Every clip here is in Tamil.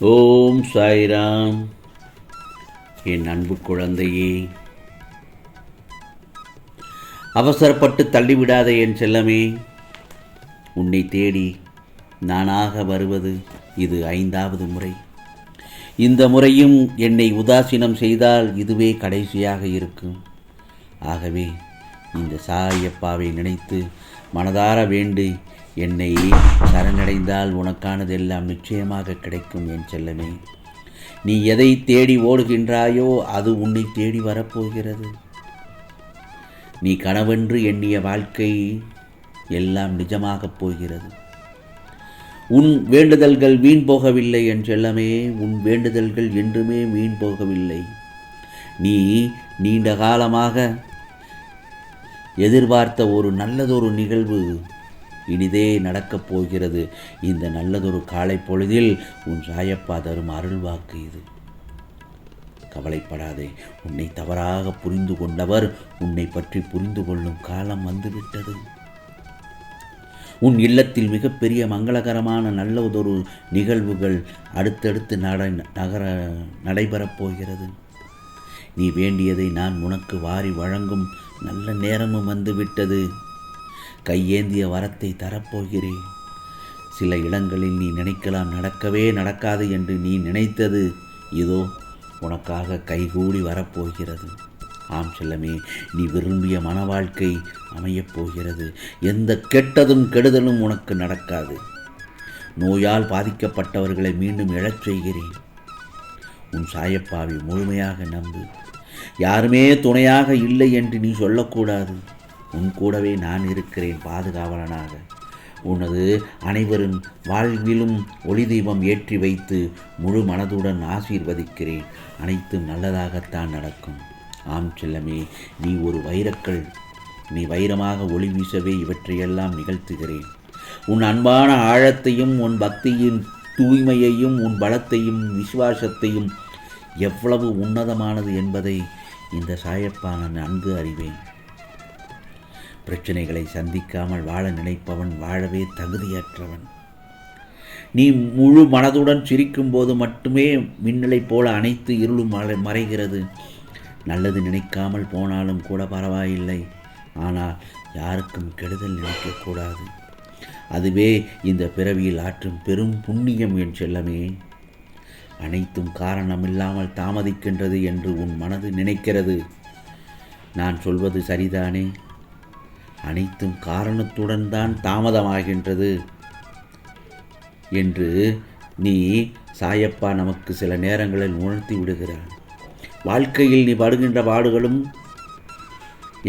ஓம் சாய்ராம். என் அன்பு குழந்தையே, அவசரப்பட்டு தள்ளிவிடாத என் செல்லமே. உன்னை தேடி நானாக வருவது இது 5வது முறை. இந்த முறையும் என்னை உதாசீனம் செய்தால் இதுவே கடைசியாக இருக்கும். ஆகவே இந்த சாயப்பாவை நினைத்து மனதார வேண்டி என்னை சரணடைந்தால் உனக்கானதெல்லாம் நிச்சயமாக கிடைக்கும் என் செல்லமே. நீ எதை தேடி ஓடுகின்றாயோ அது உன்னை தேடி வரப்போகிறது. நீ கனவென்று எண்ணிய வாழ்க்கை எல்லாம் நிஜமாகப் போகிறது. உன் வேண்டுதல்கள் வீண் போகவில்லை என் செல்லமே. உன் வேண்டுதல்கள் என்றுமே வீண் போகவில்லை. நீ நீண்ட காலமாக எதிர்பார்த்த ஒரு நல்லதொரு நிகழ்வு இனிதே நடக்கப் போகிறது. இந்த நல்லதொரு காலை பொழுதில் உன் சாயப்பா தரும் அருள்வாக்கு இது. கவலைப்படாதே. உன்னை தவறாக புரிந்து கொண்டவர் உன்னை பற்றி புரிந்து கொள்ளும் காலம் வந்துவிட்டது. உன் இல்லத்தில் மிகப்பெரிய மங்களகரமான நல்லதொரு நிகழ்வுகள் அடுத்தடுத்து நடைபெறப் போகிறது. நீ வேண்டியதை நான் உனக்கு வாரி வழங்கும் நல்ல நேரமும் வந்துவிட்டது. கையேந்திய வரத்தை தரப்போகிறேன். சில இடங்களில் நீ நினைக்கலாம் நடக்கவே நடக்காது என்று நீ நினைத்தது இதோ உனக்காக கைகூடி வரப்போகிறது. ஆம் செல்லமே, நீ விரும்பிய மன வாழ்க்கை அமையப் போகிறது. எந்த கெட்டதும் கெடுதலும் உனக்கு நடக்காது. நோயால் பாதிக்கப்பட்டவர்களை மீண்டும் எழச் செய்கிறேன். உன் சாயப்பாவை முழுமையாக நம்பு. யாருமே துணையாக இல்லை என்று நீ சொல்லக்கூடாது. உன் கூடவே நான் இருக்கிறேன் பாதுகாவலனாக. உனது அனைவரின் வாழ்விலும் ஒளி தீபம் ஏற்றி வைத்து முழு மனதுடன் ஆசீர்வதிக்கிறேன். அனைத்தும் நல்லதாகத்தான் நடக்கும். ஆம் செல்லமே, நீ ஒரு வைரக்கல். நீ வைரமாக ஒளி வீசவே இவற்றையெல்லாம் நிகழ்த்துகிறேன். உன் அன்பான ஆழத்தையும் உன் பக்தியின் தூய்மையையும் உன் பலத்தையும் விசுவாசத்தையும் எவ்வளவு உன்னதமானது என்பதை இந்த சாயப்பா நான் நன்கு அறிவேன். பிரச்சனைகளை சந்திக்காமல் வாழ நினைப்பவன் வாழவே தகுதியற்றவன். நீ முழு மனதுடன் சிரிக்கும் போது மட்டுமே மின்னலை போல அனைத்து இருளும் மறைகிறது. நல்லது நினைக்காமல் போனாலும் கூட பரவாயில்லை. ஆனால் யாருக்கும் கெடுதல் நினைக்கக்கூடாது. அதுவே இந்த பிறவியில் ஆற்றும் பெரும் புண்ணியம் என் செல்லமே. அனைத்தும் காரணமில்லாமல் தாமதிக்கின்றது என்று உன் மனது நினைக்கிறது. நான் சொல்வது சரிதானே? அனைத்தும் காரணத்துடன் தான் தாமதமாகின்றது என்று நீ சாயப்பா நமக்கு சில நேரங்களில் உணர்த்தி விடுகிறார். வாழ்க்கையில் நீ படுகின்ற பாடுகளும்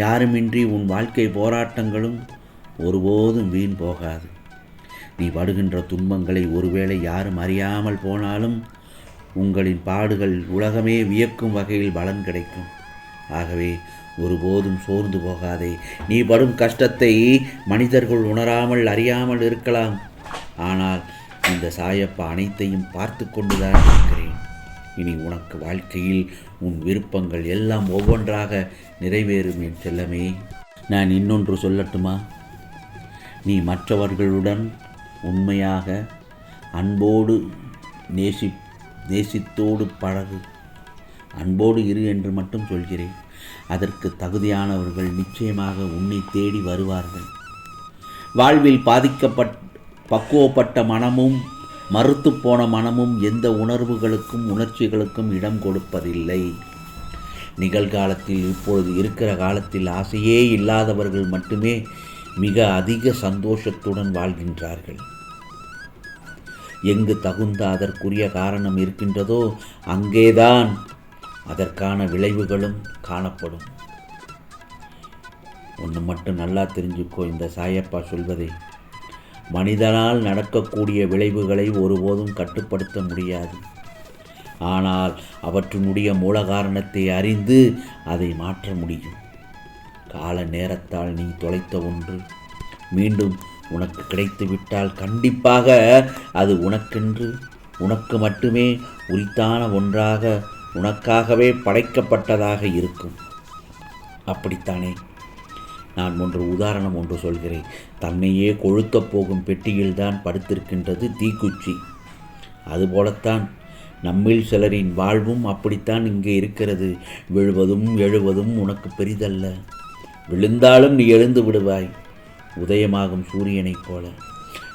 யாருமின்றி உன் வாழ்க்கை போராட்டங்களும் ஒருபோதும் வீண் போகாது. நீ படுகின்ற துன்பங்களை ஒருவேளை யாரும் அறியாமல் போனாலும் உங்களின் பாடுகள் உலகமே வியக்கும் வகையில் பலன் கிடைக்கும். ஆகவே ஒருபோதும் சோர்ந்து போகாதே. நீ படும் கஷ்டத்தை மனிதர்கள் உணராமல் அறியாமல் இருக்கலாம். ஆனால் இந்த சாயப்பா அனைத்தையும் பார்த்து கொண்டுதான் இருக்கிறேன். இனி உனக்கு வாழ்க்கையில் உன் விருப்பங்கள் எல்லாம் ஒவ்வொன்றாக நிறைவேறும் என் செல்லமே. நான் இன்னொன்று சொல்லட்டுமா? நீ மற்றவர்களுடன் உண்மையாக அன்போடு நேசித்தோடு பழகு. அன்போடு இரு என்று மட்டும் சொல்கிறேன். அதற்கு தகுதியானவர்கள் நிச்சயமாக உன்னை தேடி வருவார்கள். வாழ்வில் பக்குவப்பட்ட மனமும் மறுத்து போன மனமும் எந்த உணர்வுகளுக்கும் உணர்ச்சிகளுக்கும் இடம் கொடுப்பதில்லை. நிகழ்காலத்தில் இப்பொழுது இருக்கிற காலத்தில் ஆசையே இல்லாதவர்கள் மட்டுமே மிக அதிக சந்தோஷத்துடன் வாழ்கின்றார்கள். எங்கு தகுந்த அதற்குரிய காரணம் இருக்கின்றதோ அங்கேதான் அதற்கான விளைவுகளும் காணப்படும். ஒன்று மட்டும் நல்லா தெரிஞ்சுக்கோ, இந்த சாயப்பா சொல்வதை மனிதனால் நடக்கக்கூடிய விளைவுகளை ஒருபோதும் கட்டுப்படுத்த முடியாது. ஆனால் அவற்றினுடைய மூல காரணத்தை அறிந்து அதை மாற்ற முடியும். கால நேரத்தால் நீ தொலைத்த ஒன்று மீண்டும் உனக்கு கிடைத்துவிட்டால் கண்டிப்பாக அது உனக்கென்று உனக்கு மட்டுமே உரித்தான ஒன்றாக உனக்காகவே படைக்கப்பட்டதாக இருக்கும். அப்படித்தானே? நான் உதாரணம் ஒன்று சொல்கிறேன். தன்னையே கொளுத்தப் போகும் பெட்டியில்தான் படுத்திருக்கின்றது தீக்குச்சி. அதுபோலத்தான் நம்மில் சிலரின் வாழ்வும் அப்படித்தான் இங்கே இருக்கிறது. விழுவதும் எழுவதும் உனக்கு பெரிதல்ல. விழுந்தாலும் நீ எழுந்து விடுவாய், உதயமாகும் சூரியனைப் போல.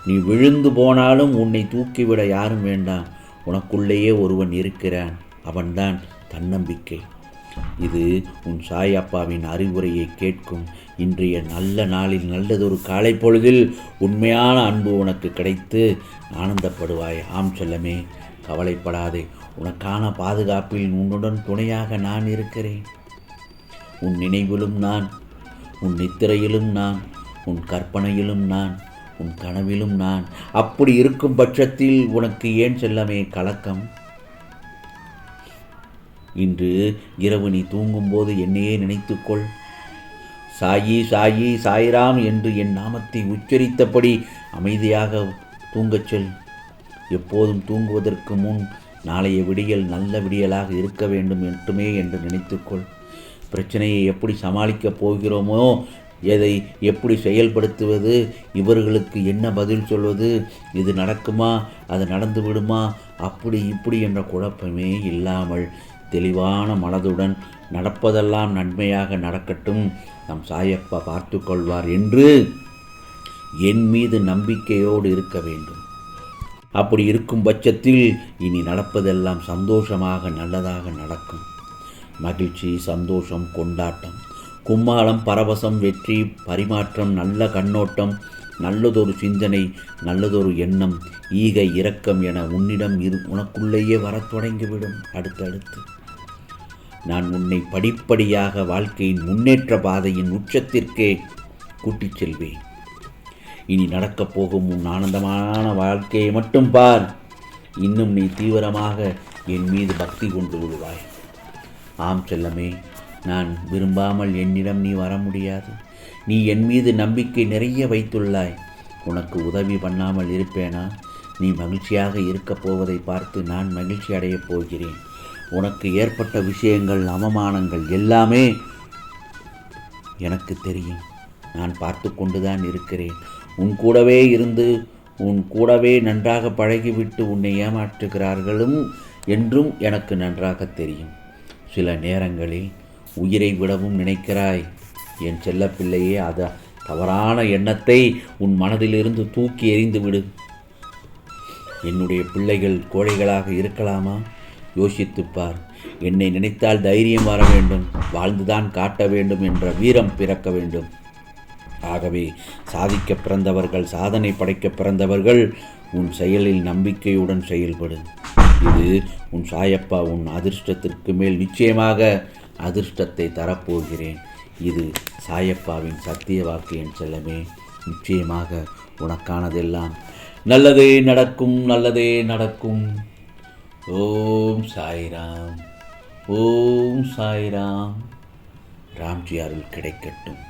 நீ விழுந்து போனாலும் உன்னை தூக்கிவிட யாரும் வேண்டாம். உனக்குள்ளேயே ஒருவன் இருக்கிறான், அவன்தான் தன்னம்பிக்கை. இது உன் சாய் அப்பாவின் அறிவுரையை கேட்கும் இன்றைய நல்ல நாளில், நல்லதொரு காலை பொழுதில் உண்மையான அன்பு உனக்கு கிடைத்து ஆனந்தப்படுவாய். ஆம் செல்லமே, கவலைப்படாதே. உனக்கான பாதுகாப்பில் உன்னுடன் துணையாக நான் இருக்கிறேன். உன் நினைவிலும் நான், உன் நித்திரையிலும் நான், உன் கற்பனையிலும் நான், உன் கனவிலும் நான். அப்படி இருக்கும் பட்சத்தில் உனக்கு ஏன் செல்லமே கலக்கம்? இன்று இரவு நீ தூங்கும்போது என்னையே நினைத்துக்கொள். சாயி சாயி சாய்ராம் என்று என் நாமத்தை உச்சரித்தபடி அமைதியாக தூங்கச் செல். எப்போதும் தூங்குவதற்கு முன் நாளைய விடியல் நல்ல விடியலாக இருக்க வேண்டும் மட்டுமே என்று நினைத்துக்கொள். பிரச்சனையை எப்படி சமாளிக்கப் போகிறோமோ, எதை எப்படி செயல்படுத்துவது, இவர்களுக்கு என்ன பதில் சொல்வது, இது நடக்குமா அது நடந்து விடுமா, அப்படி இப்படி என்ற குழப்பமே இல்லாமல் தெளிவான மனதுடன் நடப்பதெல்லாம் நன்மையாக நடக்கட்டும், நம் சாயப்பா பார்த்து கொள்வார் என்று என் மீது நம்பிக்கையோடு இருக்க வேண்டும். அப்படி இருக்கும் பட்சத்தில் இனி நடப்பதெல்லாம் சந்தோஷமாக நல்லதாக நடக்கும். மகிழ்ச்சி, சந்தோஷம், கொண்டாட்டம், கும்மாளம், பரவசம், வெற்றி, பரிமாற்றம், நல்ல கண்ணோட்டம், நல்லதொரு சிந்தனை, நல்லதொரு எண்ணம், ஈகை, இரக்கம் என உன்னிடம் உனக்குள்ளேயே வரத் தொடங்கிவிடும். அடுத்தடுத்து நான் உன்னை படிப்படியாக வாழ்க்கையின் முன்னேற்ற பாதையின் உச்சத்திற்கே கூட்டிச் செல்வேன். இனி நடக்கப் போகும் உன் ஆனந்தமான வாழ்க்கையை மட்டும் பார். இன்னும் நீ தீவிரமாக என் மீது பக்தி கொண்டு விடுவாய். ஆம் செல்லமே, நான் விரும்பாமல் என்னிடம் நீ வர முடியாது. நீ என் மீது நம்பிக்கை நிறைய வைத்துள்ளாய். உனக்கு உதவி பண்ணாமல் இருப்பேனா? நீ மகிழ்ச்சியாக இருக்கப் போவதை பார்த்து நான் மகிழ்ச்சி அடையப் போகிறேன். உனக்கு ஏற்பட்ட விஷயங்கள், அவமானங்கள் எல்லாமே எனக்கு தெரியும். நான் பார்த்து கொண்டுதான் இருக்கிறேன். உன் கூடவே இருந்து உன் கூடவே நன்றாக பழகிவிட்டு உன்னை ஏமாற்றுகிறார்களும் என்றும் எனக்கு நன்றாக தெரியும். சில நேரங்களில் உயிரை விடவும் நினைக்கிறாய். என் செல்லப்பிள்ளையே, அது தவறான எண்ணத்தை உன் மனதிலிருந்து தூக்கி எறிந்து விடு. என்னுடைய பிள்ளைகள் கோழைகளாக இருக்கலாமா? யோசித்துப்பார். என்னை நினைத்தால் தைரியம் வர வேண்டும், வாழ்ந்துதான் காட்ட வேண்டும் என்ற வீரம் பிறக்க வேண்டும். ஆகவே சாதிக்க பிறந்தவர்கள், சாதனை படைக்க பிறந்தவர்கள், உன் செயலில் நம்பிக்கையுடன் செயல்படு. இது உன் சாயப்பா உன் அதிர்ஷ்டத்திற்கு மேல் நிச்சயமாக அதிர்ஷ்டத்தை தரப்போகிறேன். இது சாயப்பாவின் சத்திய வாக்கு என் செல்லமே. நிச்சயமாக உனக்கானதெல்லாம் நல்லதே நடக்கும், நல்லதே நடக்கும். ஓம் சாய்ராம், ஓம் சாய்ராம். ராம்ஜி அருள் கிடைக்கட்டும்.